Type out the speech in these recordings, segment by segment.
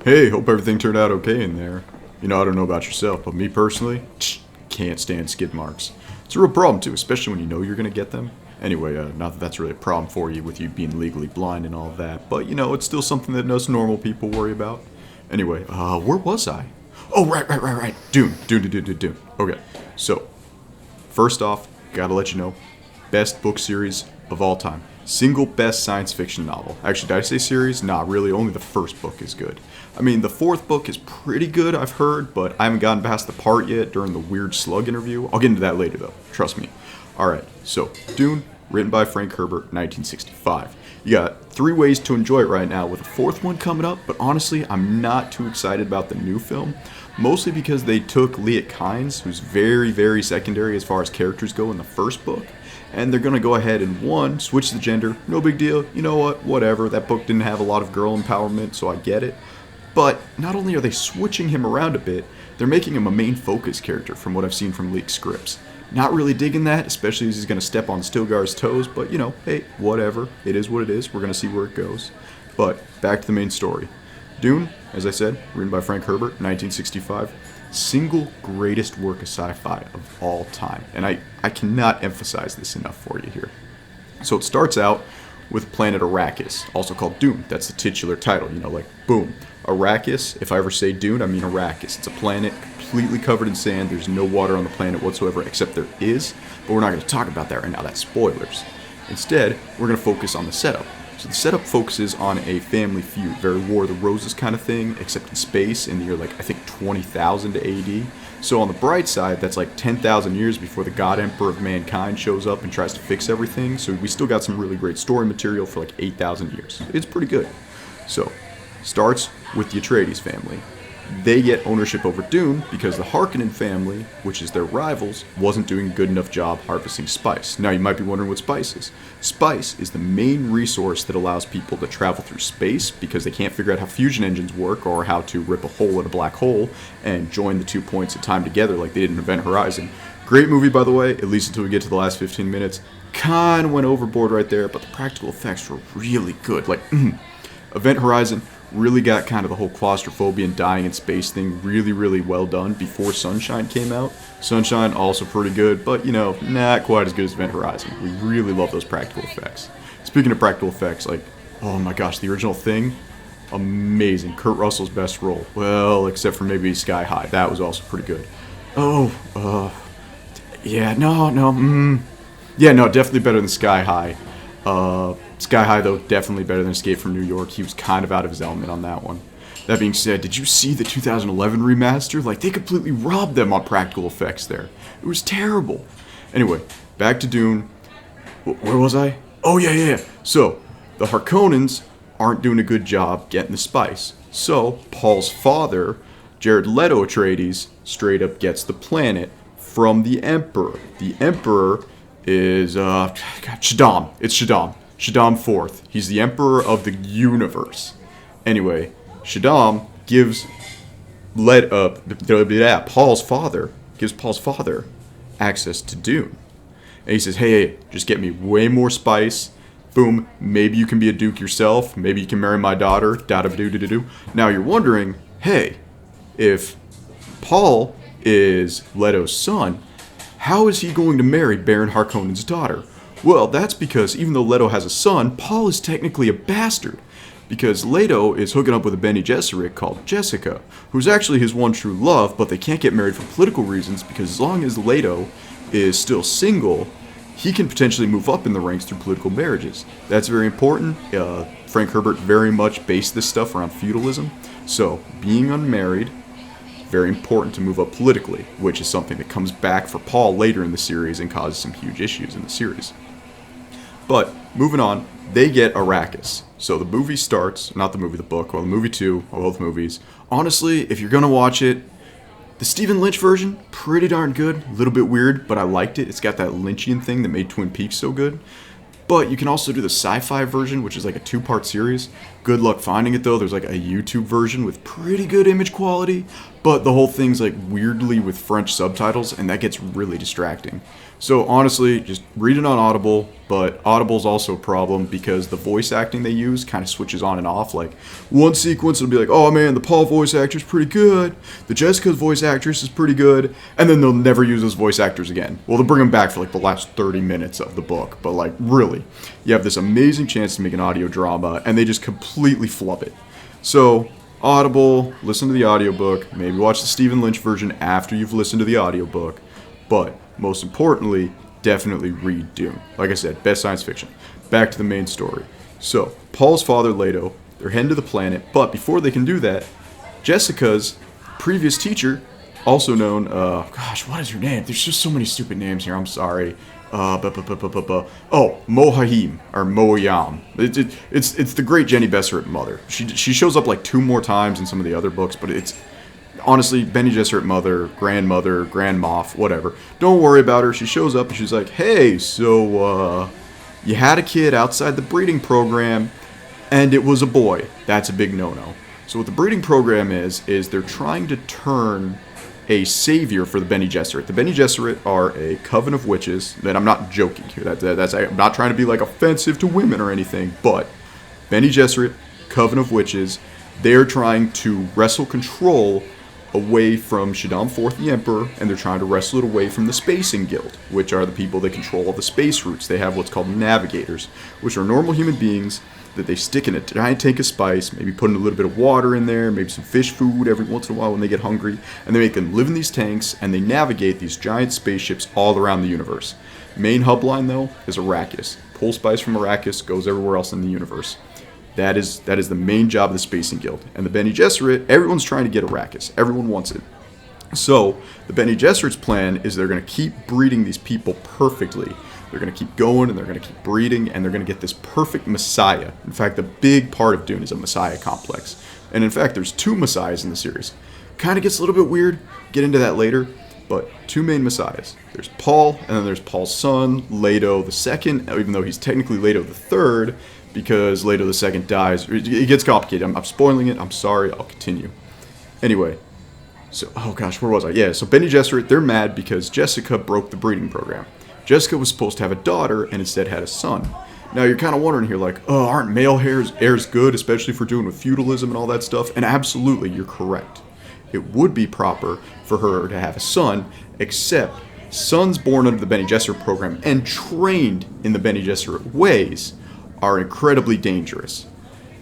Hey, hope everything turned out okay in there. You know, I don't know about yourself, but me personally, can't stand skid marks. It's a real problem too, especially when you know you're gonna get them. Anyway, not that that's really a problem for you with you being legally blind and all of that, but you know, it's still something that us normal people worry about. Anyway, where was I? Oh, right. Dune. Okay, so, first off, gotta let you know, best book series of all time. Single best science fiction novel. Actually, did I say series? Nah, really, only the first book is good. I mean, the fourth book is pretty good, I've heard, but I haven't gotten past the part yet during the weird slug interview. I'll get into that later, though. Trust me. Alright, so, Dune, written by Frank Herbert, 1965. You got 3 ways to enjoy it right now, with a 4th one coming up, but honestly, I'm not too excited about the new film. Mostly because they took Liet Kynes, who's very secondary as far as characters go in the first book, and they're going to go ahead and, 1, switch the gender. No big deal. You know what? Whatever. That book didn't have a lot of girl empowerment, so I get it. But not only are they switching him around a bit, they're making him a main focus character from what I've seen from leaked scripts. Not really digging that, especially as he's going to step on Stilgar's toes, but you know, hey, whatever. It is what it is. We're going to see where it goes. But back to the main story. Dune, as I said, written by Frank Herbert, 1965. Single greatest work of sci-fi of all time. And I cannot emphasize this enough for you here. So it starts out with planet Arrakis, also called Dune. That's the titular title, you know, like, boom. Arrakis, if I ever say Dune, I mean Arrakis. It's a planet completely covered in sand. There's no water on the planet whatsoever, except there is. But we're not going to talk about that right now. That's spoilers. Instead, we're going to focus on the setup. So the setup focuses on a family feud, very War of the Roses kind of thing, except in space in the year, like, I think 20,000 AD. So on the bright side, that's like 10,000 years before the God Emperor of mankind shows up and tries to fix everything. So we still got some really great story material for like 8,000 years. It's pretty good. So, starts with the Atreides family. They get ownership over Dune because the Harkonnen family, which is their rivals, wasn't doing a good enough job harvesting spice. Now you might be wondering what spice is. Spice is the main resource that allows people to travel through space because they can't figure out how fusion engines work or how to rip a hole in a black hole and join the 2 points of time together like they did in Event Horizon. Great movie, by the way, at least until we get to the last 15 minutes. Kinda went overboard right there, but the practical effects were really good. Like, Event Horizon really got kind of the whole claustrophobia and dying in space thing really well done before Sunshine came out. Sunshine also pretty good, but you know, not quite as good as Event Horizon. We really love those practical effects. Speaking of practical effects, like, oh my gosh, the original Thing, amazing. Kurt Russell's best role. Well, except for maybe Sky High. That was also pretty good. Yeah, definitely better than Sky High. Sky High, though, definitely better than Escape from New York. He was kind of out of his element on that one. That being said, did you see the 2011 remaster? Like, they completely robbed them on practical effects there. It was terrible. Anyway, back to Dune. Where was I? Oh, yeah. So, the Harkonnens aren't doing a good job getting the spice. So, Paul's father, Jared Leto Atreides, straight up gets the planet from the Emperor. The Emperor is, Shaddam. It's Shaddam. Shaddam IV. He's the Emperor of the universe. Anyway, Shaddam gives Paul's father access to Dune. And he says, hey, just get me way more spice. Boom, maybe you can be a duke yourself. Maybe you can marry my daughter. Da-da-do-do-do-do. Now you're wondering, hey, if Paul is Leto's son, how is he going to marry Baron Harkonnen's daughter? Well, that's because even though Leto has a son, Paul is technically a bastard. Because Leto is hooking up with a Bene Gesserit called Jessica, who's actually his one true love, but they can't get married for political reasons because as long as Leto is still single, he can potentially move up in the ranks through political marriages. That's very important. Frank Herbert very much based this stuff around feudalism. So, being unmarried, very important to move up politically, which is something that comes back for Paul later in the series and causes some huge issues in the series. But, moving on, they get Arrakis. So the movie starts, not the movie, the book, well the movie too, or both movies. Honestly, if you're gonna watch it, the Stephen Lynch version, pretty darn good. A little bit weird, but I liked it. It's got that Lynchian thing that made Twin Peaks so good. But you can also do the sci-fi version, which is like a 2-part series, Good luck finding it though. There's like a YouTube version with pretty good image quality, but the whole thing's like weirdly with French subtitles, and that gets really distracting. So honestly, just read it on Audible, but Audible's also a problem because the voice acting they use kind of switches on and off. Like one sequence it'll be like, oh man, the Paul voice actor's pretty good, the Jessica's voice actress is pretty good, and then they'll never use those voice actors again. Well, they'll bring them back for like the last 30 minutes of the book, but like really, you have this amazing chance to make an audio drama, and they just completely flub it. So Audible, listen to the audiobook, maybe watch the Stephen Lynch version after you've listened to the audiobook, but most importantly, definitely read Dune. Like I said, best science fiction. Back to the main story. So, Paul's father, Leto, they're heading to the planet, but before they can do that, Jessica's previous teacher, also known, what is her name? There's just so many stupid names here, I'm sorry. Mohahim, or Moyam. It's the great Jenny Besseret mother. She shows up like 2 more times in some of the other books, but it's honestly, Bene Gesserit mother, Grand Moth, whatever. Don't worry about her. She shows up and she's like, hey, so, you had a kid outside the breeding program, and it was a boy. That's a big no-no. So what the breeding program is they're trying to turn a savior for the Bene Gesserit. The Bene Gesserit are a coven of witches, and I'm not joking here. I'm not trying to be, like, offensive to women or anything, but Bene Gesserit, coven of witches, they're trying to wrestle control away from Shaddam IV the Emperor, and they're trying to wrestle it away from the Spacing Guild, which are the people that control all the space routes. They have what's called navigators, which are normal human beings that they stick in a giant tank of spice, maybe put in a little bit of water in there, maybe some fish food every once in a while when they get hungry, and they make them live in these tanks, and they navigate these giant spaceships all around the universe. Main hub line, though, is Arrakis. Pull spice from Arrakis, goes everywhere else in the universe. That is the main job of the Spacing Guild. And the Bene Gesserit, everyone's trying to get Arrakis. Everyone wants it. So, the Bene Gesserit's plan is they're going to keep breeding these people perfectly. They're going to keep going, and they're going to keep breeding, and they're going to get this perfect Messiah. In fact, the big part of Dune is a Messiah complex. And in fact, there's 2 Messiahs in the series. Kind of gets a little bit weird. Get into that later. But 2 main Messiahs. There's Paul, and then there's Paul's son, Leto II, even though he's technically Leto III, because Leto II dies. It gets complicated. I'm spoiling it. I'm sorry. I'll continue. Anyway. So, oh gosh, where was I? Yeah, so Bene Gesserit, they're mad because Jessica broke the breeding program. Jessica was supposed to have a daughter and instead had a son. Now, you're kind of wondering here, like, oh, aren't male heirs good, especially for doing with feudalism and all that stuff? And absolutely, you're correct. It would be proper for her to have a son, except sons born under the Bene Gesserit program and trained in the Bene Gesserit ways are incredibly dangerous.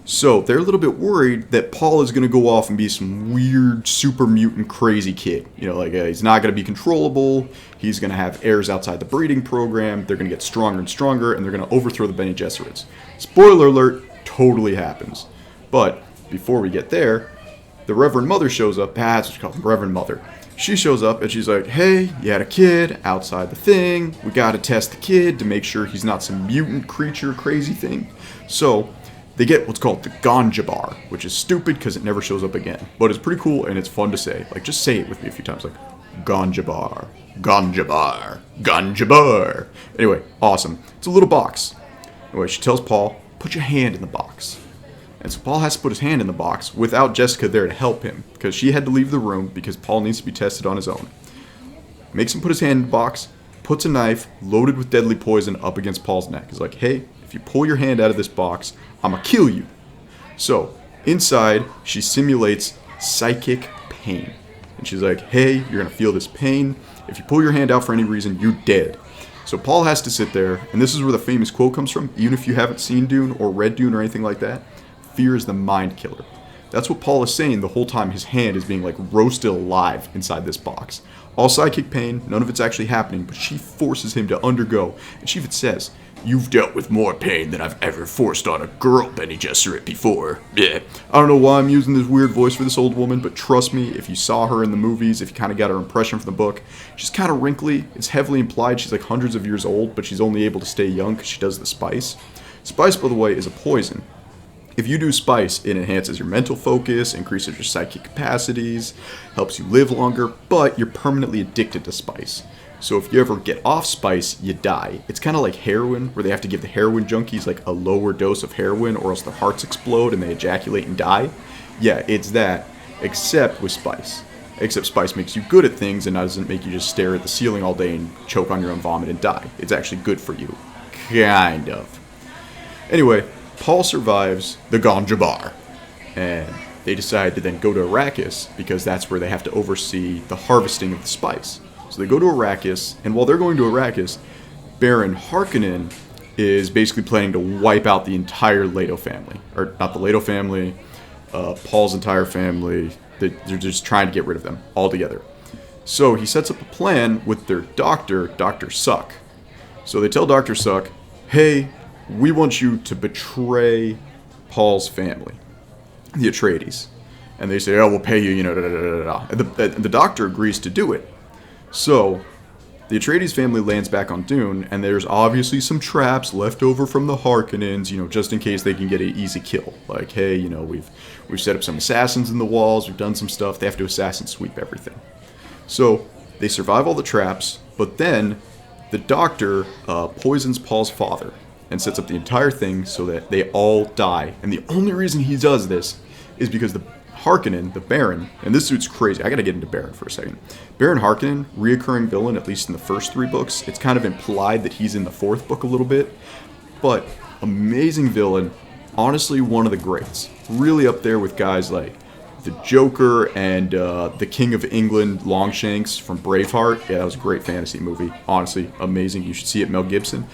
So they're a little bit worried that Paul is going to go off and be some weird, super mutant, crazy kid. You know, like he's not going to be controllable. He's going to have heirs outside the breeding program. They're going to get stronger and stronger, and they're going to overthrow the Bene Gesserits. Spoiler alert, totally happens. But before we get there, the Reverend Mother shows up. That's what you call them, Reverend Mother. She shows up and she's like, hey, you had a kid outside the thing. We got to test the kid to make sure he's not some mutant creature crazy thing. So they get what's called the Ganja Bar, which is stupid because it never shows up again. But it's pretty cool and it's fun to say. Like, just say it with me a few times. Like, Ganja Bar, Ganja Bar, Ganja Bar. Anyway, awesome. It's a little box. Anyway, she tells Paul, put your hand in the box. And so Paul has to put his hand in the box without Jessica there to help him, because she had to leave the room because Paul needs to be tested on his own. Makes him put his hand in the box, puts a knife loaded with deadly poison up against Paul's neck. He's like, hey, if you pull your hand out of this box, I'm gonna kill you. So, inside, she simulates psychic pain. And she's like, hey, you're gonna feel this pain. If you pull your hand out for any reason, you're dead. So Paul has to sit there, and this is where the famous quote comes from, even if you haven't seen Dune or read Dune or anything like that. Fear is the mind killer. That's what Paul is saying the whole time his hand is being like roasted alive inside this box. All psychic pain, none of it's actually happening, but she forces him to undergo. And she even says, you've dealt with more pain than I've ever forced on a girl, Bene Gesserit, before. Yeah. I don't know why I'm using this weird voice for this old woman, but trust me, if you saw her in the movies, if you kind of got her impression from the book, she's kind of wrinkly. It's heavily implied she's like hundreds of years old, but she's only able to stay young because she does the spice. Spice, by the way, is a poison. If you do spice, it enhances your mental focus, increases your psychic capacities, helps you live longer, but you're permanently addicted to spice. So if you ever get off spice, you die. It's kind of like heroin, where they have to give the heroin junkies like a lower dose of heroin or else their hearts explode and they ejaculate and die. Yeah, it's that, except with spice. Except spice makes you good at things and doesn't make you just stare at the ceiling all day and choke on your own vomit and die. It's actually good for you. Kind of. Anyway, Paul survives the ganja bar, and they decide to then go to Arrakis because that's where they have to oversee the harvesting of the spice. So they go to Arrakis, and while they're going to Arrakis, Baron Harkonnen is basically planning to wipe out the entire Leto family. Or, not the Leto family, Paul's entire family. They're just trying to get rid of them altogether. So he sets up a plan with their doctor, Dr. Suck. So they tell Dr. Suck, hey, we want you to betray Paul's family, the Atreides. And they say, oh, we'll pay you, da-da-da-da-da. And the doctor agrees to do it. So, the Atreides family lands back on Dune, and there's obviously some traps left over from the Harkonnens, just in case they can get an easy kill. Like, hey, we've set up some assassins in the walls, we've done some stuff, they have to assassin sweep everything. So, they survive all the traps, but then the doctor poisons Paul's father and sets up the entire thing so that they all die. And the only reason he does this is because the Harkonnen, the Baron, and this dude's crazy. I gotta get into Baron for a second. Baron Harkonnen, reoccurring villain, at least in the first 3 books. It's kind of implied that he's in the 4th book a little bit. But, amazing villain. Honestly, one of the greats. Really up there with guys like the Joker and the King of England, Longshanks from Braveheart. Yeah, that was a great fantasy movie. Honestly, amazing. You should see it, Mel Gibson.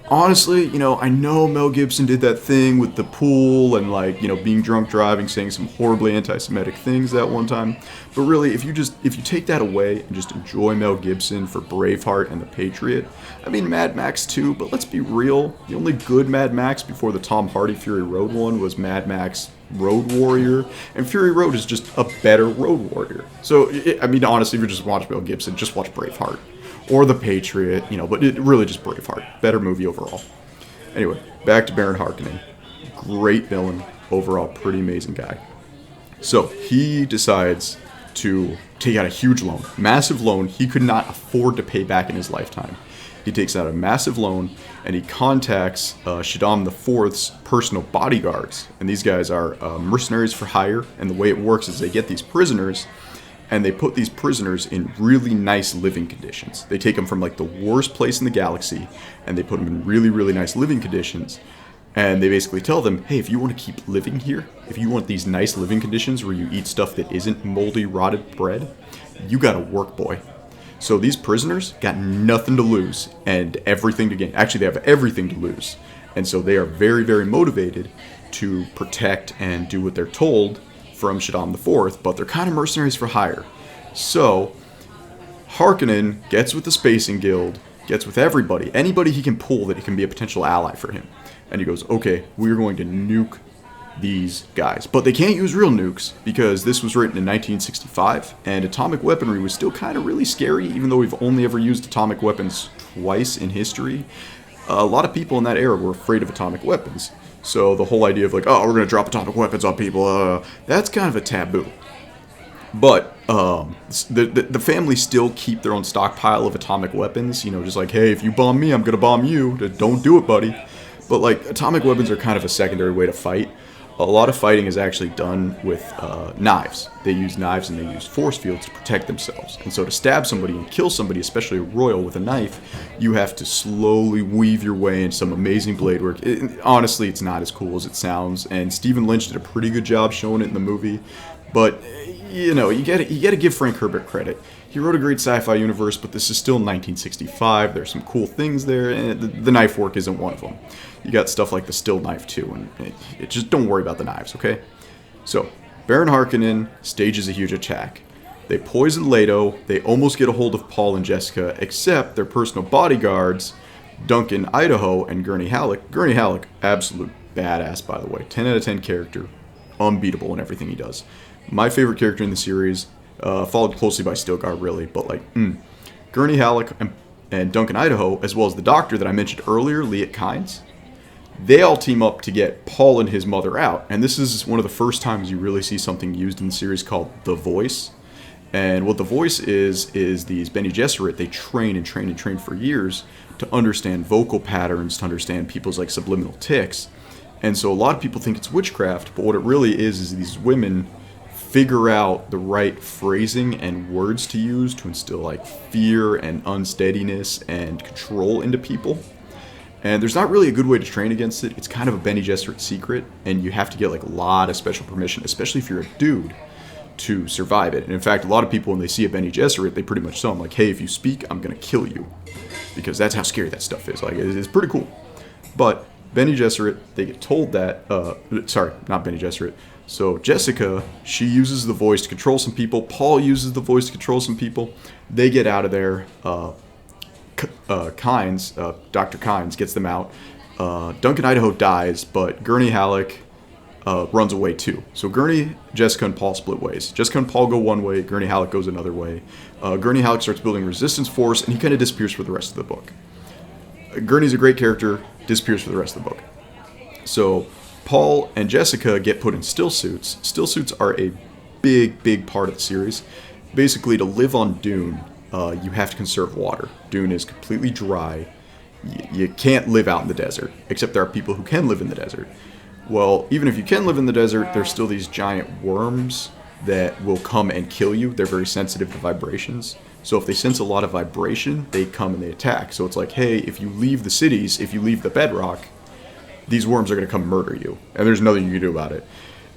Honestly, I know Mel Gibson did that thing with the pool and, being drunk driving, saying some horribly anti-Semitic things that one time. But really, if you take that away and just enjoy Mel Gibson for Braveheart and The Patriot, I mean, Mad Max too, but let's be real. The only good Mad Max before the Tom Hardy Fury Road one was Mad Max Road Warrior, and Fury Road is just a better Road Warrior. So, honestly, if you just watch Mel Gibson, just watch Braveheart. Or The Patriot, but it really just Braveheart. Better movie overall. Anyway, back to Baron Harkonnen. Great villain. Overall, pretty amazing guy. So, he decides to take out a huge loan. Massive loan he could not afford to pay back in his lifetime. He takes out a massive loan, and he contacts Shaddam IV's personal bodyguards. And these guys are mercenaries for hire, and the way it works is they get these prisoners, and they put these prisoners in really nice living conditions. They take them from the worst place in the galaxy, and they put them in really, really nice living conditions. And they basically tell them, hey, if you want to keep living here, if you want these nice living conditions where you eat stuff that isn't moldy, rotted bread, you gotta work, boy. So these prisoners got nothing to lose and everything to gain. Actually, they have everything to lose. And so they are very, very motivated to protect and do what they're told from Shaddam IV, but they're kind of mercenaries for hire. So, Harkonnen gets with the Spacing Guild, gets with everybody, anybody he can pull that can be a potential ally for him. And he goes, okay, we're going to nuke these guys. But they can't use real nukes, because this was written in 1965, and atomic weaponry was still kind of really scary, even though we've only ever used atomic weapons twice in history. A lot of people in that era were afraid of atomic weapons. So the whole idea of we're going to drop atomic weapons on people, that's kind of a taboo. But the families still keep their own stockpile of atomic weapons, just hey, if you bomb me, I'm going to bomb you. Don't do it, buddy. But atomic weapons are kind of a secondary way to fight. A lot of fighting is actually done with knives. They use knives and they use force fields to protect themselves. And so to stab somebody and kill somebody, especially a royal, with a knife, you have to slowly weave your way in some amazing blade work. Honestly, it's not as cool as it sounds, and Stephen Lynch did a pretty good job showing it in the movie. But, you gotta give Frank Herbert credit. He wrote a great sci-fi universe, but this is still 1965. There's some cool things there, and the knife work isn't one of them. You got stuff like the still knife too, and just don't worry about the knives, okay? So, Baron Harkonnen stages a huge attack. They poison Leto, they almost get a hold of Paul and Jessica, except their personal bodyguards, Duncan Idaho and Gurney Halleck. Gurney Halleck, absolute badass, by the way. 10 out of 10 character, unbeatable in everything he does. My favorite character in the series, followed closely by Stilgar, really, but Gurney Halleck and Duncan Idaho, as well as the doctor that I mentioned earlier, Liet Kynes, they all team up to get Paul and his mother out. And this is one of the first times you really see something used in the series called The Voice. And what the voice is these Bene Gesserit, they train and train and train for years to understand vocal patterns, to understand people's like subliminal tics. And so a lot of people think it's witchcraft, but what it really is these women figure out the right phrasing and words to use to instill like fear and unsteadiness and control into people. And there's not really a good way to train against it. It's kind of a Bene Gesserit secret, and you have to get like a lot of special permission, especially if you're a dude, to survive it. And in fact, a lot of people, when they see a Bene Gesserit, they pretty much tell them like, hey, if you speak, I'm gonna kill you. Because that's how scary that stuff is. Like, it's pretty cool. But Bene Gesserit, they get told that, sorry, not Bene Gesserit. So Jessica, she uses the voice to control some people. Paul uses the voice to control some people. They get out of there. Dr. Kynes gets them out. Duncan Idaho dies, but Gurney Halleck runs away too. So Gurney, Jessica, and Paul split ways. Jessica and Paul go one way. Gurney Halleck goes another way. Gurney Halleck starts building resistance force, and he kind of disappears for the rest of the book. Gurney's a great character, disappears for the rest of the book. So Paul and Jessica get put in still suits. Still suits are a big part of the series. Basically, to live on Dune, you have to conserve water. Dune is completely dry. You can't live out in the desert, except there are people who can live in the desert. Well, even if you can live in the desert, there's still these giant worms that will come and kill you. They're very sensitive to vibrations. So if they sense a lot of vibration, they come and they attack. So it's like, hey, if you leave the cities, if you leave the bedrock, these worms are going to come murder you. And there's nothing you can do about it.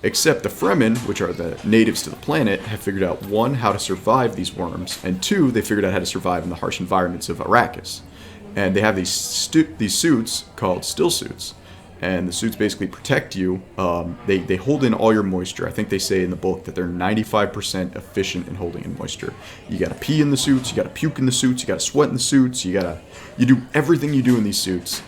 Except the Fremen, which are the natives to the planet, have figured out, one, how to survive these worms, and two, they figured out how to survive in the harsh environments of Arrakis. And they have these suits called still suits. And the suits basically protect you. They hold in all your moisture. I think they say in the book that they're 95% efficient in holding in moisture. You gotta pee in the suits, you gotta puke in the suits, you gotta sweat in the suits, you do everything you do in these suits.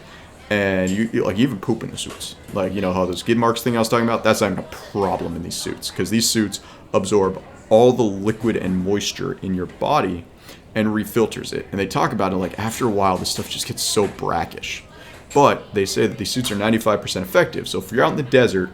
And you even poop in the suits. Like, you know how those skid marks thing I was talking about? That's not even a problem in these suits. Because these suits absorb all the liquid and moisture in your body and refilters it. And they talk about it like after a while this stuff just gets so brackish. But they say that these suits are 95% effective. So if you're out in the desert,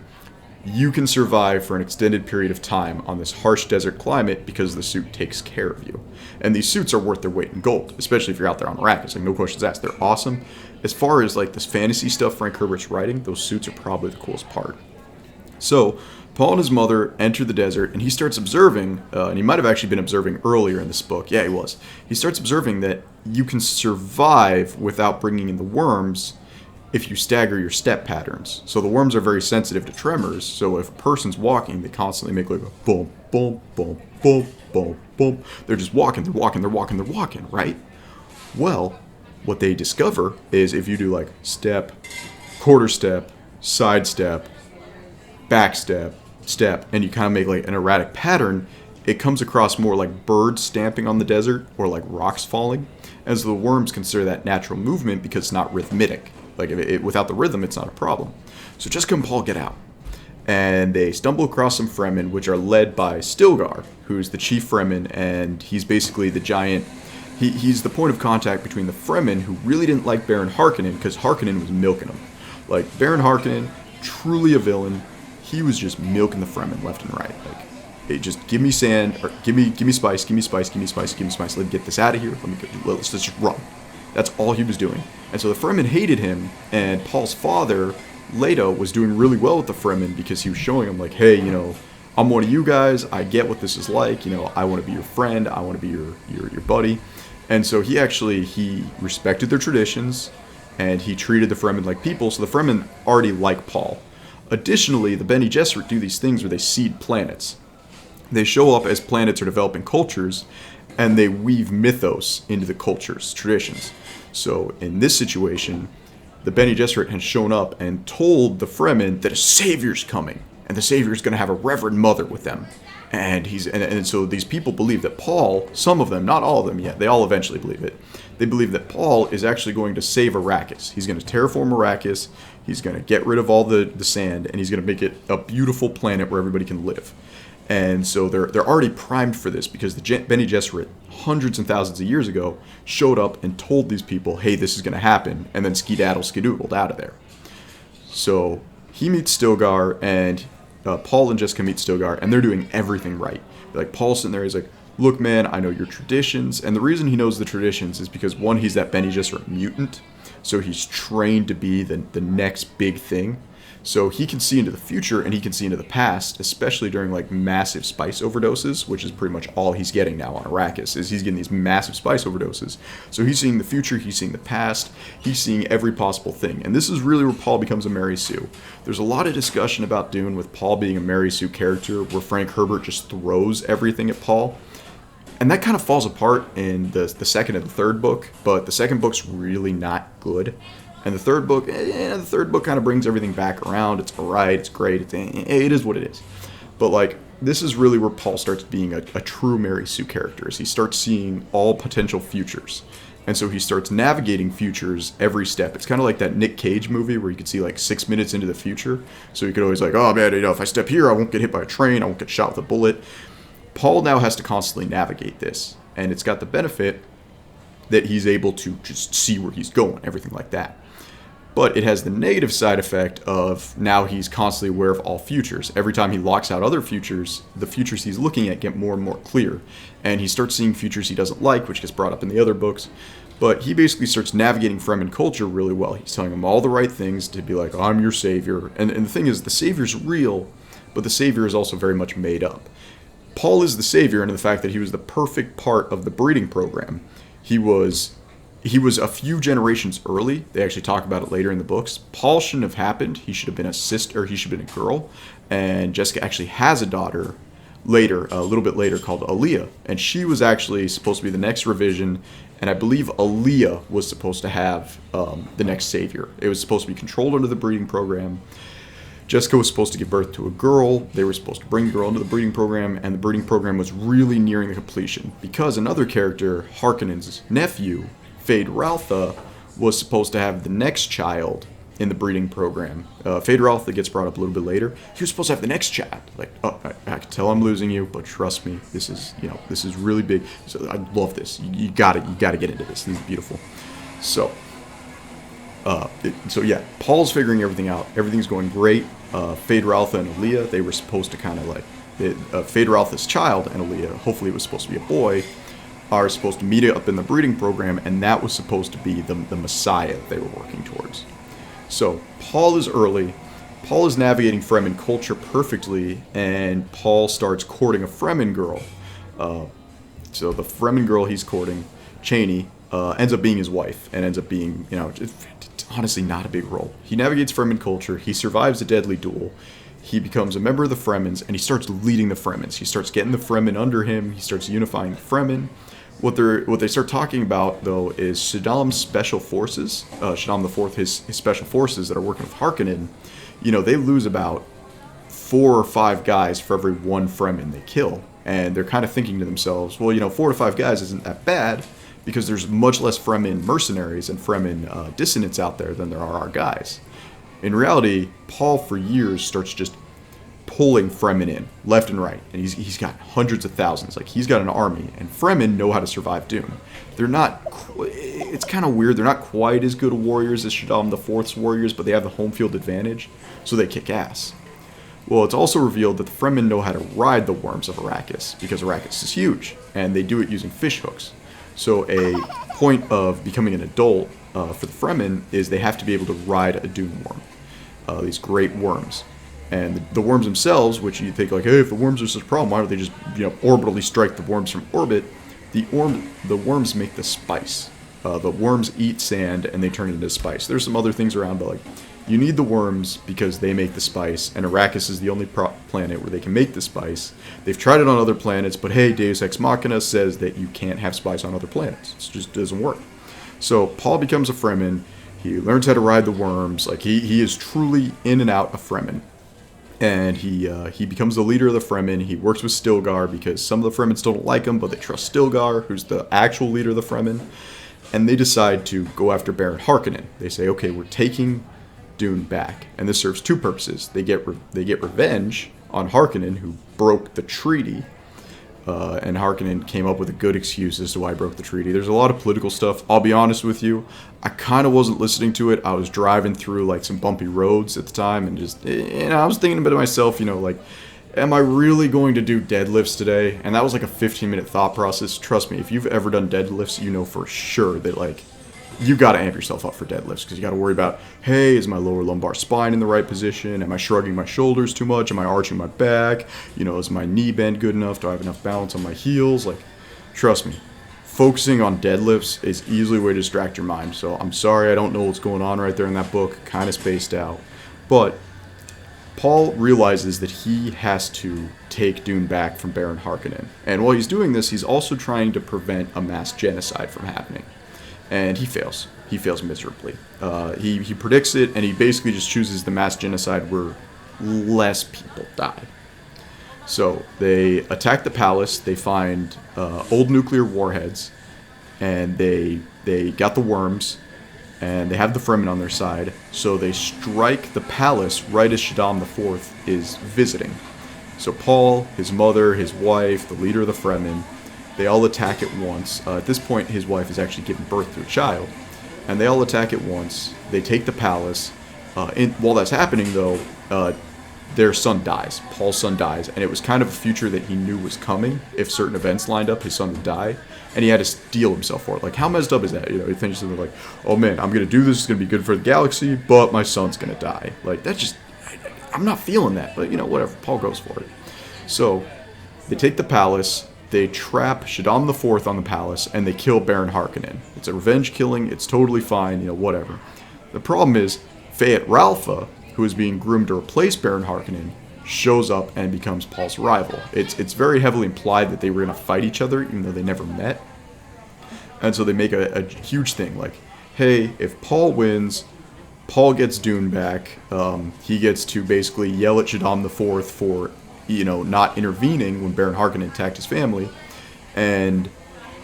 you can survive for an extended period of time on this harsh desert climate because the suit takes care of you. And these suits are worth their weight in gold, especially if you're out there on Arrakis. Like, no questions asked. They're awesome. As far as like this fantasy stuff Frank Herbert's writing, those suits are probably the coolest part. So Paul and his mother enter the desert, and he starts observing, and he might have actually been observing earlier in this book. Yeah, he was. He starts observing that you can survive without bringing in the worms if you stagger your step patterns. So the worms are very sensitive to tremors, so if a person's walking, they constantly make like a boom, boom, boom, boom, boom, boom. They're just walking, right? Well, what they discover is if you do like step, quarter step, side step, back step, step, and you kind of make like an erratic pattern, it comes across more like birds stamping on the desert or like rocks falling, as the worms consider that natural movement because it's not rhythmic. Like, without the rhythm, it's not a problem. So Jessica and Paul get out, and they stumble across some Fremen, which are led by Stilgar, who's the chief Fremen, and he's basically the giant. He's the point of contact between the Fremen, who really didn't like Baron Harkonnen, because Harkonnen was milking them. Like, Baron Harkonnen, truly a villain, he was just milking the Fremen left and right. Like, hey, just give me sand, or give me spice, give me spice, give me spice, give me spice. Let me get this out of here. Let's just run. That's all he was doing. And so the Fremen hated him, and Paul's father, Leto, was doing really well with the Fremen because he was showing them, like, hey, you know, I'm one of you guys, I get what this is like, you know, I want to be your friend, I want to be your buddy. And so he respected their traditions, and he treated the Fremen like people, so the Fremen already like Paul. Additionally, the Bene Gesserit do these things where they seed planets. They show up as planets are developing cultures, and they weave mythos into the cultures, traditions. So in this situation, the Bene Gesserit had shown up and told the Fremen that a savior's coming, and the savior's going to have a reverend mother with them. And so these people believe that Paul, some of them, not all of them yet, they all eventually believe it. They believe that Paul is actually going to save Arrakis. He's going to terraform Arrakis, he's going to get rid of all the sand, and he's going to make it a beautiful planet where everybody can live. And so they're already primed for this because the Bene Gesserit, hundreds and thousands of years ago, showed up and told these people, hey, this is going to happen, and then skedaddled out of there. So he meets Stilgar, and Paul and Jessica meet Stilgar, and they're doing everything right. Like, Paul's sitting there, he's like, look, man, I know your traditions. And the reason he knows the traditions is because, one, he's that Bene Gesserit mutant. So he's trained to be the next big thing. So he can see into the future and he can see into the past, especially during like massive spice overdoses, which is pretty much all he's getting now on Arrakis, is he's getting these massive spice overdoses. So he's seeing the future, he's seeing the past, he's seeing every possible thing. And this is really where Paul becomes a Mary Sue. There's a lot of discussion about Dune with Paul being a Mary Sue character, where Frank Herbert just throws everything at Paul. And that kind of falls apart in the second and the third book, but the second book's really not good. And the third book kind of brings everything back around. It's alright, it's great, it is what it is. But like, this is really where Paul starts being a true Mary Sue character, as he starts seeing all potential futures. And so he starts navigating futures every step. It's kind of like that Nick Cage movie where you could see like 6 minutes into the future. So you could always like, oh man, if I step here, I won't get hit by a train, I won't get shot with a bullet. Paul now has to constantly navigate this. And it's got the benefit that he's able to just see where he's going, everything like that. But it has the negative side effect of now he's constantly aware of all futures. Every time he locks out other futures, the futures he's looking at get more and more clear. And he starts seeing futures he doesn't like, which gets brought up in the other books. But he basically starts navigating Fremen culture really well. He's telling them all the right things to be like, I'm your savior. And the thing is, the savior's real, but the savior is also very much made up. Paul is the savior in the fact that he was the perfect part of the breeding program. He was a few generations early. They actually talk about it later in the books. Paul shouldn't have happened. He should have been a sister, or he should have been a girl. And Jessica actually has a daughter later, a little bit later, called Aaliyah. And she was actually supposed to be the next revision. And I believe Aaliyah was supposed to have the next savior. It was supposed to be controlled under the breeding program. Jessica was supposed to give birth to a girl. They were supposed to bring the girl into the breeding program, and the breeding program was really nearing the completion because another character, Harkinnen's nephew, Feyd-Rautha, was supposed to have the next child in the breeding program. Feyd-Rautha gets brought up a little bit later. He was supposed to have the next child. Like, oh, I can tell I'm losing you, but trust me, this is really big. So I love this. You gotta get into this. This is beautiful. So yeah, Paul's figuring everything out. Everything's going great. Feyd-Rautha and Aaliyah, they were supposed to kind of like, Feyd-Rautha's child and Aaliyah, hopefully it was supposed to be a boy, are supposed to meet up in the breeding program, and that was supposed to be the Messiah they were working towards. So Paul is early. Paul is navigating Fremen culture perfectly, and Paul starts courting a Fremen girl. So the Fremen girl he's courting, Chani, ends up being his wife, and ends up being, honestly not a big role. He navigates Fremen culture, he survives a deadly duel, he becomes a member of the Fremens, and he starts leading the Fremens. He starts getting the Fremen under him, he starts unifying the Fremen. What they start talking about, though, is Shaddam's special forces, Shaddam IV, his special forces that are working with Harkinnen, they lose about 4 or 5 guys for every 1 Fremen they kill. And they're kind of thinking to themselves, well, 4 to 5 guys isn't that bad, because there's much less Fremen mercenaries and Fremen dissidents out there than there are our guys. In reality, Paul for years starts just pulling Fremen in left and right, and he's got hundreds of thousands. Like, he's got an army, and Fremen know how to survive Dune. They're not, it's kind of weird, they're not quite as good warriors as Shaddam IV's warriors, but they have the home field advantage, so they kick ass. Well, it's also revealed that the Fremen know how to ride the worms of Arrakis, because Arrakis is huge, and they do it using fish hooks. So a point of becoming an adult for the Fremen is they have to be able to ride a Dune worm, these great worms. And the worms themselves, which you think like, hey, if the worms are such a problem, why don't they just orbitally strike the worms from orbit? The worms make the spice. The worms eat sand and they turn it into spice. There's some other things around, but like, you need the worms because they make the spice, and Arrakis is the only planet where they can make the spice. They've tried it on other planets, but hey, Deus Ex Machina says that you can't have spice on other planets. It just doesn't work. So Paul becomes a Fremen. He learns how to ride the worms. Like, he is truly in and out a Fremen. And he becomes the leader of the Fremen. He works with Stilgar because some of the Fremen still don't like him, but they trust Stilgar, who's the actual leader of the Fremen. And they decide to go after Baron Harkonnen. They say, okay, we're taking Dune back. And this serves 2 purposes. They get revenge on Harkonnen, who broke the treaty. And Harkonnen came up with a good excuse as to why he broke the treaty. There's a lot of political stuff. I'll be honest with you, I kind of wasn't listening to it. I was driving through like some bumpy roads at the time, and just, I was thinking about it myself, am I really going to do deadlifts today? And that was like a 15-minute thought process. Trust me, if you've ever done deadlifts, you know for sure that, like, you got to amp yourself up for deadlifts because you got to worry about, hey, is my lower lumbar spine in the right position? Am I shrugging my shoulders too much? Am I arching my back? You know, is my knee bend good enough? Do I have enough balance on my heels? Like, trust me, focusing on deadlifts is easily a way to distract your mind. So I'm sorry I don't know what's going on right there in that book. Kind of spaced out. But Paul realizes that he has to take Dune back from Baron Harkonnen. And while he's doing this, he's also trying to prevent a mass genocide from happening. And he fails. He fails miserably. He predicts it, and he basically just chooses the mass genocide where less people die. So they attack the palace. They find old nuclear warheads, and they got the worms, and they have the Fremen on their side. So they strike the palace right as Shaddam IV is visiting. So Paul, his mother, his wife, the leader of the Fremen, they all attack at once. At this point, his wife is actually giving birth to a child. And they all attack at once. They take the palace. While that's happening, though, their son dies. Paul's son dies. And it was kind of a future that he knew was coming. If certain events lined up, his son would die. And he had to steel himself for it. Like, how messed up is that? You know, he thinks something like, oh man, I'm going to do this. It's going to be good for the galaxy, but my son's going to die. Like, that's just, I'm not feeling that. But, you know, whatever. Paul goes for it. So, they take the palace. They trap Shaddam IV on the palace, and they kill Baron Harkonnen. It's a revenge killing. It's totally fine, you know, whatever. The problem is, Feyd-Rautha, who is being groomed to replace Baron Harkonnen, shows up and becomes Paul's rival. It's very heavily implied that they were going to fight each other, even though they never met. And so they make a huge thing, like, hey, if Paul wins, Paul gets Dune back. He gets to basically yell at Shaddam IV for, you know, not intervening when Baron Harkonnen attacked his family. And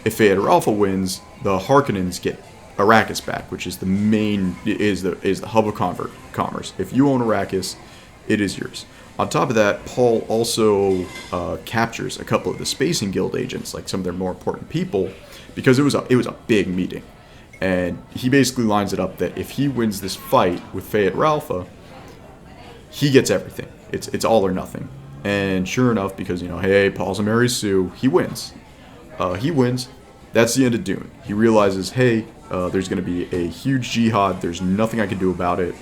if Feyd-Rautha wins, the Harkonnens get Arrakis back, which is the main, is the hub of commerce. If you own Arrakis, it is yours. On top of that, Paul also captures a couple of the Spacing Guild agents, like some of their more important people, because it was a big meeting. And he basically lines it up that if he wins this fight with Feyd-Rautha, he gets everything. It's all or nothing. And sure enough, because, you know, hey, Paul's a Mary Sue, he wins. He wins. That's the end of Dune. He realizes, hey, there's going to be a huge jihad. There's nothing I can do about it.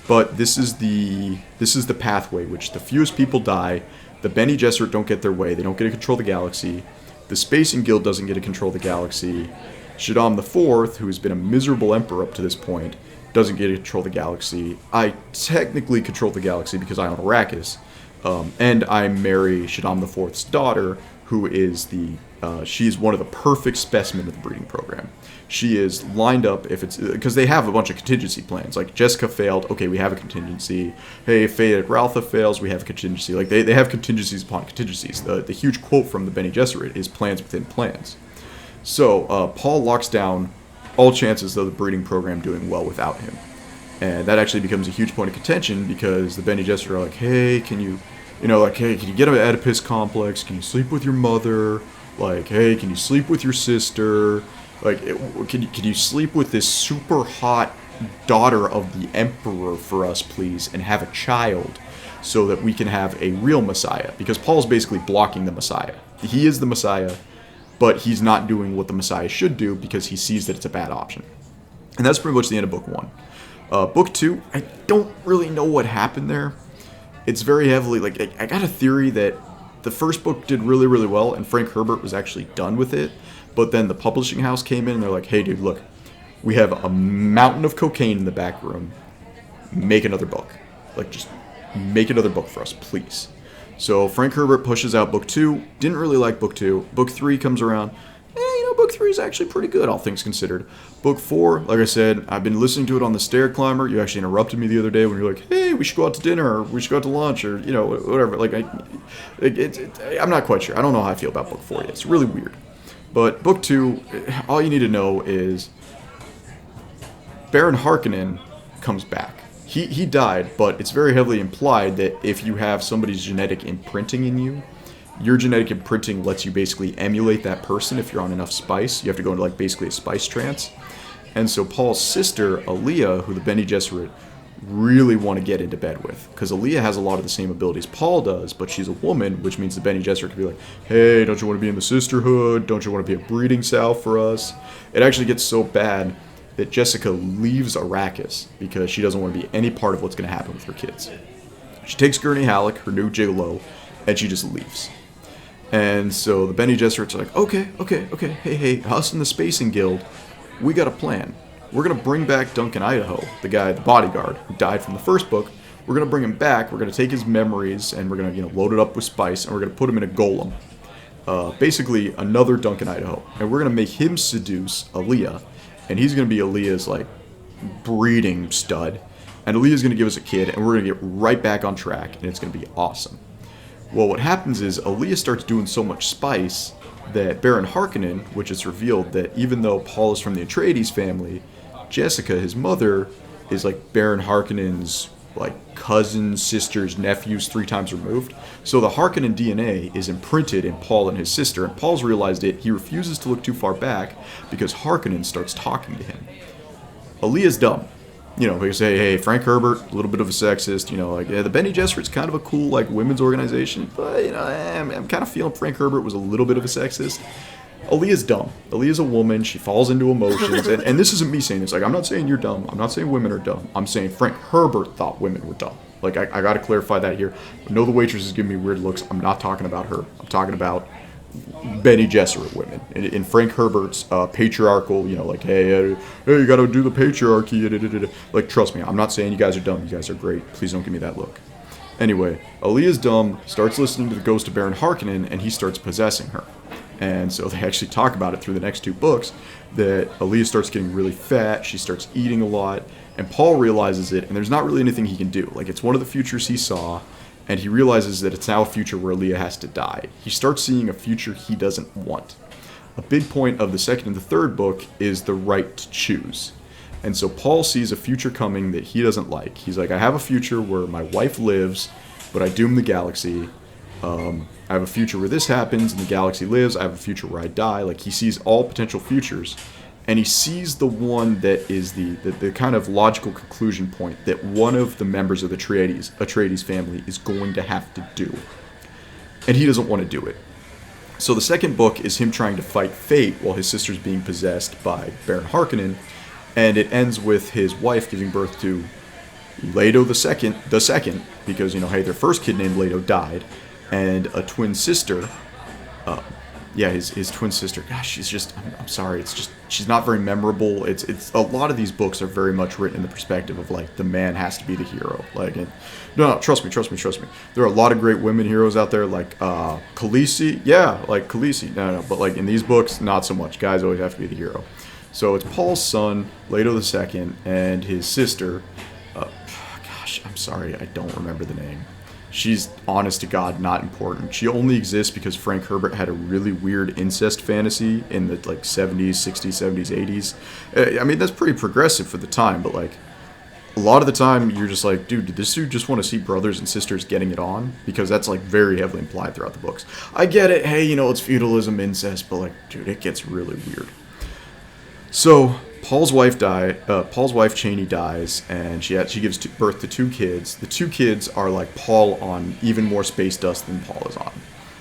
But this is the pathway which the fewest people die. The Bene Gesserit don't get their way. They don't get to control the galaxy. The Spacing Guild doesn't get to control the galaxy. Shaddam IV, who has been a miserable emperor up to this point, doesn't get to control the galaxy. I technically control the galaxy because I own Arrakis. And I marry Shaddam IV's daughter, who is she's one of the perfect specimen of the breeding program. She is lined up because they have a bunch of contingency plans. Like, Jessica failed, okay, we have a contingency. Hey, if Feyd-Rautha fails, we have a contingency. Like, they have contingencies upon contingencies. The huge quote from the Bene Gesserit is plans within plans. So, Paul locks down all chances of the breeding program doing well without him. And that actually becomes a huge point of contention because the Bene Gesserit are like, hey, can you get an Oedipus complex? Can you sleep with your mother? Like, hey, can you sleep with your sister? Like, can you sleep with this super hot daughter of the Emperor for us, please, and have a child so that we can have a real Messiah? Because Paul's basically blocking the Messiah. He is the Messiah, but he's not doing what the Messiah should do because he sees that it's a bad option. And that's pretty much the end of Book 1. Book 2, I don't really know what happened there. It's very heavily, like, I got a theory that the first book did really, really well, and Frank Herbert was actually done with it. But then the publishing house came in, and they're like, hey, dude, look, we have a mountain of cocaine in the back room. Make another book. Like, just make another book for us, please. So Frank Herbert pushes out Book 2. Didn't really like Book 2. Book 3 comes around. Book 3 is actually pretty good, all things considered. Book 4, like I said, I've been listening to it on the Stair climber. You actually interrupted me the other day when you were like, hey, we should go out to dinner, or we should go out to lunch, or, you know, whatever. Like, I'm not quite sure. I don't know how I feel about Book 4 yet. It's really weird. But Book 2, all you need to know is Baron Harkonnen comes back. He died, but it's very heavily implied that if you have somebody's genetic imprinting in you, your genetic imprinting lets you basically emulate that person if you're on enough spice. You have to go into, like, basically a spice trance. And so Paul's sister, Aaliyah, who the Bene Gesserit really want to get into bed with. Because Aaliyah has a lot of the same abilities Paul does, but she's a woman, which means the Bene Gesserit could be like, hey, don't you want to be in the sisterhood? Don't you want to be a breeding sow for us? It actually gets so bad that Jessica leaves Arrakis because she doesn't want to be any part of what's going to happen with her kids. She takes Gurney Halleck, her new gigolo, and she just leaves. And so the Bene Gesserits are like, okay, hey, us in the Spacing Guild, we got a plan. We're going to bring back Duncan Idaho, the bodyguard, who died from the first book. We're going to bring him back, we're going to take his memories, and we're going to load it up with spice, and we're going to put him in a golem. Basically, another Duncan Idaho. And we're going to make him seduce Aaliyah, and he's going to be Aaliyah's, breeding stud. And Aaliyah's going to give us a kid, and we're going to get right back on track, and it's going to be awesome. Well, what happens is Aaliyah starts doing so much spice that Baron Harkonnen, which is revealed that even though Paul is from the Atreides family, Jessica, his mother, is Baron Harkonnen's cousin, sisters, nephews 3 times removed. So the Harkonnen DNA is imprinted in Paul and his sister, and Paul's realized it. He refuses to look too far back because Harkonnen starts talking to him. Aaliyah's dumb. They say, hey, Frank Herbert, a little bit of a sexist, the Bene Gesserit's kind of a cool, women's organization, but, I'm kind of feeling Frank Herbert was a little bit of a sexist. Aaliyah's dumb. Aaliyah's a woman, she falls into emotions, and this isn't me saying this, I'm not saying you're dumb, I'm not saying women are dumb, I'm saying Frank Herbert thought women were dumb. I gotta clarify that here. I know the waitress is giving me weird looks, I'm not talking about her, I'm talking about Bene Gesserit women. In Frank Herbert's patriarchal, hey, you gotta do the patriarchy, trust me, I'm not saying you guys are dumb, you guys are great, please don't give me that look. Anyway, Aaliyah's dumb, starts listening to the ghost of Baron Harkonnen, and he starts possessing her. And so they actually talk about it through the next 2 books, that Aaliyah starts getting really fat, she starts eating a lot, and Paul realizes it, and there's not really anything he can do. It's one of the futures he saw, and he realizes that it's now a future where Aaliyah has to die. He starts seeing a future he doesn't want. A big point of the second and the third book is the right to choose. And so Paul sees a future coming that he doesn't like. He's like, I have a future where my wife lives, but I doom the galaxy. I have a future where this happens and the galaxy lives. I have a future where I die. He sees all potential futures. And he sees the one that is the kind of logical conclusion point that one of the members of the Atreides family is going to have to do. And he doesn't want to do it. So the second book is him trying to fight fate while his sister's being possessed by Baron Harkonnen. And it ends with his wife giving birth to Leto the second, because, hey, their first kid named Leto died. And a twin sister, his twin sister, gosh, she's just, I'm sorry, it's just, she's not very memorable. It's a lot of these books are very much written in the perspective of, the man has to be the hero. No, trust me. There are a lot of great women heroes out there, Khaleesi, Khaleesi, no, but, in these books, not so much. Guys always have to be the hero. So it's Paul's son, Leto II, and his sister, I'm sorry, I don't remember the name. She's, honest to God, not important. She only exists because Frank Herbert had a really weird incest fantasy in the 70s, 60s, 70s, 80s. That's pretty progressive for the time, but a lot of the time you're just dude, did this dude just want to see brothers and sisters getting it on? Because that's very heavily implied throughout the books. I get it, hey, it's feudalism, incest, but dude, it gets really weird. So Paul's wife Cheney dies, and she gives birth to 2 kids. The 2 kids are Paul on even more space dust than Paul is on.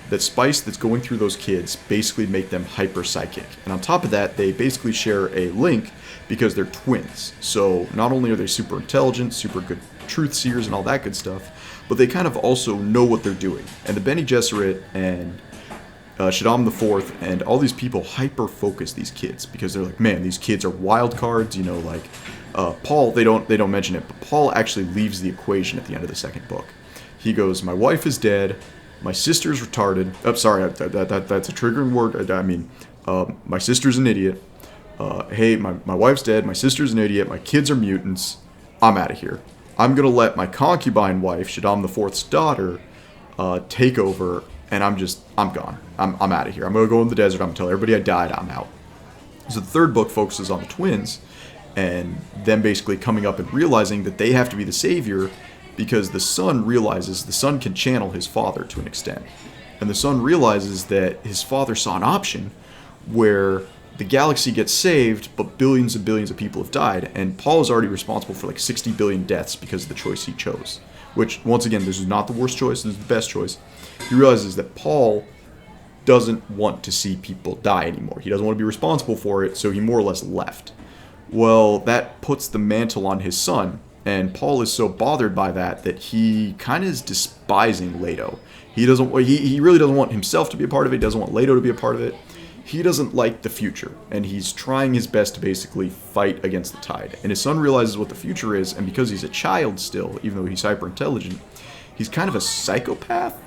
That spice that's going through those kids basically make them hyper psychic. And on top of that, they basically share a link because they're twins. So not only are they super intelligent, super good truth seers and all that good stuff, but they kind of also know what they're doing. And the Bene Gesserit and Shaddam IV and all these people hyper-focus these kids because they're man, these kids are wild cards, Paul, they don't mention it, but Paul actually leaves the equation at the end of the second book. He goes, my wife is dead, my sister's retarded, sorry, that's a triggering word, my sister's an idiot, hey, my wife's dead, my sister's an idiot, my kids are mutants, I'm out of here. I'm going to let my concubine wife, Shaddam IV's daughter, take over, and I'm gone. I'm out of here. I'm going to go in the desert. I'm going to tell everybody I died. I'm out. So the third book focuses on the twins and them basically coming up and realizing that they have to be the savior because the son realizes the son can channel his father to an extent. And the son realizes that his father saw an option where the galaxy gets saved, but billions and billions of people have died, and Paul is already responsible for like 60 billion deaths because of the choice he chose. Which, once again, this is not the worst choice, this is the best choice. He realizes that Paul doesn't want to see people die anymore. He doesn't want to be responsible for it, so he more or less left. Well, that puts the mantle on his son, and Paul is so bothered by that that he kind of is despising Leto. He really doesn't want himself to be a part of it, he doesn't want Leto to be a part of it. He doesn't like the future, and he's trying his best to basically fight against the tide. And his son realizes what the future is, and because he's a child still, even though he's hyper intelligent, he's kind of a psychopath.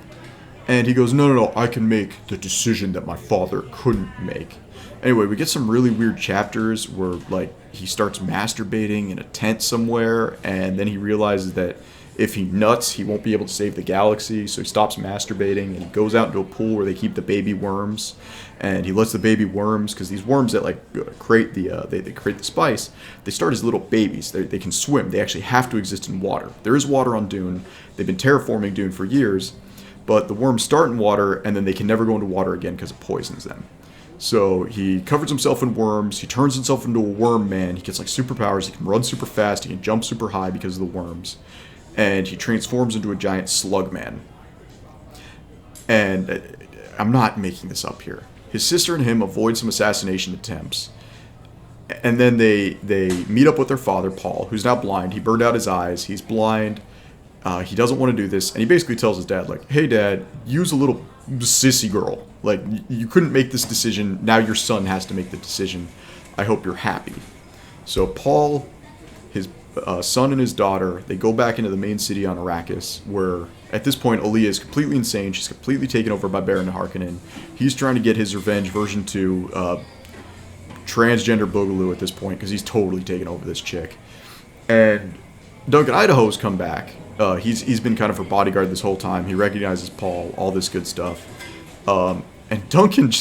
And he goes, no, I can make the decision that my father couldn't make. Anyway, we get some really weird chapters where, like, he starts masturbating in a tent somewhere, and then he realizes that if he nuts, he won't be able to save the galaxy, so he stops masturbating, and he goes out into a pool where they keep the baby worms, and he lets the baby worms, because these worms that, like, create they create the spice, they start as little babies. They can swim. They actually have to exist in water. There is water on Dune. They've been terraforming Dune for years, but the worms start in water, and then they can never go into water again because it poisons them. So he covers himself in worms, he turns himself into a worm man, he gets like superpowers, he can run super fast, he can jump super high because of the worms, and he transforms into a giant slug man. And I'm not making this up here. His sister and him avoid some assassination attempts, and then they meet up with their father, Paul, who's now blind. He burned out his eyes, he's blind, he doesn't want to do this, and he basically tells his dad, like, hey dad, use a little sissy girl. Like, you couldn't make this decision, now your son has to make the decision. I hope you're happy. So Paul, his son and his daughter, they go back into the main city on Arrakis, where at this point Aaliyah is completely insane. She's completely taken over by Baron Harkonnen. He's trying to get his revenge version 2 transgender Boogaloo at this point, because he's totally taken over this chick. And Duncan Idaho's come back. He's been kind of her bodyguard this whole time. He recognizes Paul, all this good stuff. And Duncan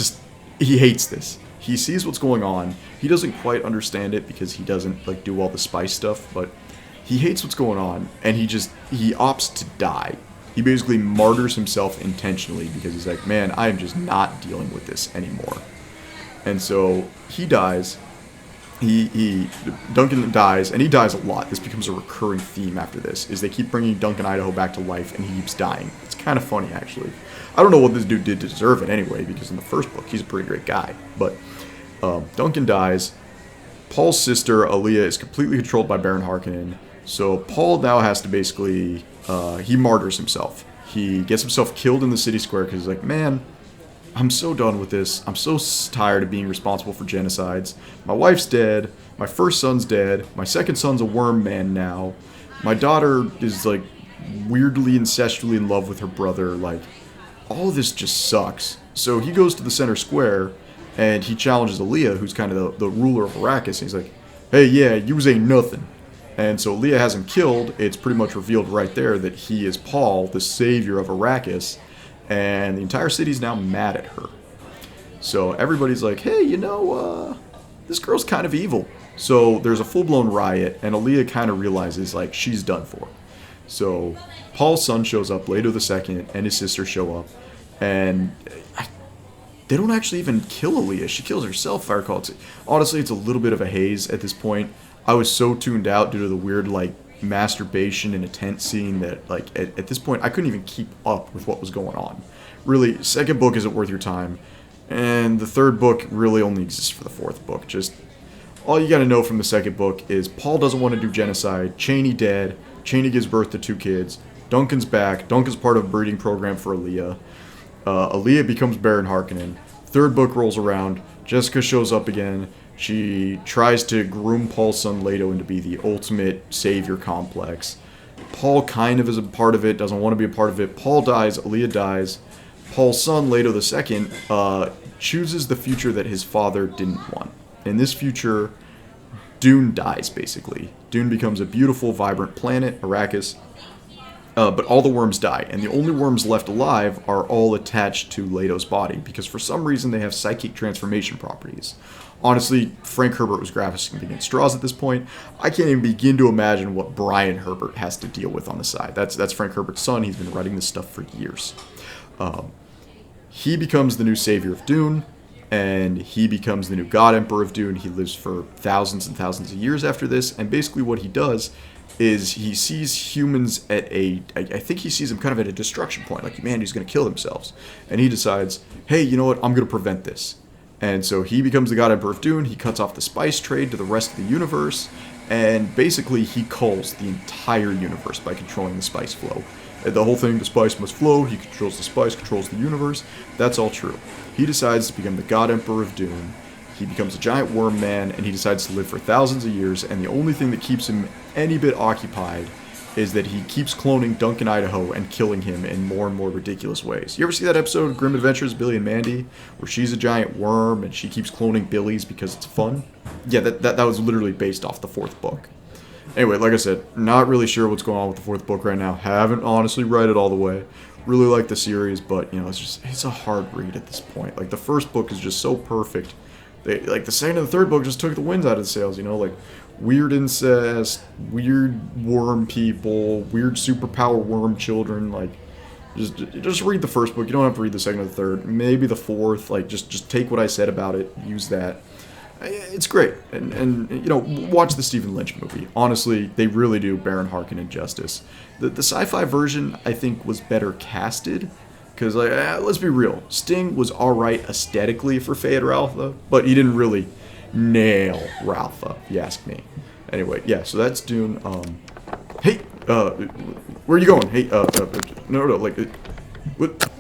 he hates this. He sees what's going on. He doesn't quite understand it because he doesn't like do all the spice stuff, but he hates what's going on, and he opts to die. He basically martyrs himself intentionally because he's like, man, I am just not dealing with this anymore. And so he dies. Duncan dies, and he dies a lot. This becomes a recurring theme after this, is they keep bringing Duncan Idaho back to life, and he keeps dying. It's kind of funny, actually. I don't know what this dude did to deserve it anyway, because in the first book, he's a pretty great guy. But Duncan dies. Paul's sister, Aaliyah, is completely controlled by Baron Harkonnen, so Paul now has to basically, he martyrs himself. He gets himself killed in the city square, because he's like, man, I'm so done with this. I'm so tired of being responsible for genocides. My wife's dead. My first son's dead. My second son's a worm man now. My daughter is, like, weirdly incestually in love with her brother. Like, all of this just sucks. So he goes to the center square, and he challenges Aaliyah, who's kind of the ruler of Arrakis. And he's like, hey, yeah, you ain't nothing. And so Aaliyah has him killed. It's pretty much revealed right there that he is Paul, the savior of Arrakis. And the entire city's now mad at her. So everybody's like, hey, this girl's kind of evil. So there's a full-blown riot, and Aaliyah kind of realizes, like, she's done for. So Paul's son shows up, Leto II, and his sister show up. And they don't actually even kill Aaliyah. She kills herself, if I recall. Honestly, it's a little bit of a haze at this point. I was so tuned out due to the weird, like, masturbation in a tent scene that, like, at this point I couldn't even keep up with what was going on. Really, second book isn't worth your time, and the third book really only exists for the fourth book. Just all you gotta know from the second book is Paul doesn't want to do genocide, Chani dead, Chani gives birth to 2 kids, Duncan's back, Duncan's part of a breeding program for Aaliyah, Aaliyah becomes Baron Harkonnen, third book rolls around, Jessica shows up again. She tries to groom Paul's son Leto into be the ultimate savior complex. Paul kind of is a part of it, doesn't want to be a part of it. Paul dies, Aaliyah dies. Paul's son, Leto II, chooses the future that his father didn't want. In this future, Dune dies, basically. Dune becomes a beautiful, vibrant planet, Arrakis. But all the worms die, and the only worms left alive are all attached to Leto's body, because for some reason they have psychic transformation properties. Honestly, Frank Herbert was grasping at straws at this point. I can't even begin to imagine what Brian Herbert has to deal with on the side. That's Frank Herbert's son. He's been writing this stuff for years. He becomes the new savior of Dune. and he becomes the new God Emperor of Dune. He lives for thousands and thousands of years after this, and basically what he does is he sees humans at I think he sees them kind of at a destruction point, like humanity's going to kill themselves, and he decides, hey, you know what, I'm going to prevent this. And so he becomes the God Emperor of Dune. He cuts off the spice trade to the rest of the universe, and basically he culls the entire universe by controlling the spice flow. The whole thing, the spice must flow, he controls the spice, controls the universe, that's all true. He decides to become the God Emperor of Dune. He becomes a giant worm man, and he decides to live for thousands of years, and the only thing that keeps him any bit occupied is that he keeps cloning Duncan Idaho and killing him in more and more ridiculous ways. You ever see that episode, Grim Adventures of Billy and Mandy, where she's a giant worm and she keeps cloning Billies because it's fun? Yeah, that was literally based off the fourth book. Anyway, like I said, not really sure what's going on with the fourth book right now. Haven't honestly read it all the way. Really like the series, but, you know, it's a hard read at this point. Like, the first book is just so perfect. Like, the second and the third book just took the wind out of the sails, you know? Like, weird incest, weird worm people, weird superpower worm children. Like, just read the first book. You don't have to read the second or the third. Maybe the fourth. Like, just take what I said about it, use that. It's great, and you know, watch the Stephen Lynch movie. Honestly, they really do Baron Harkin injustice. The sci-fi version, I think, was better casted, because like, let's be real, Sting was alright aesthetically for Feyd-Rautha, but he didn't really nail Rautha, if you ask me. Anyway, yeah, so that's Dune. Hey, where are you going? Hey, no, like,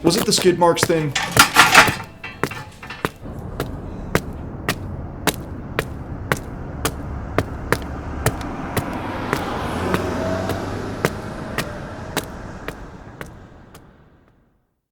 was it the skid marks thing?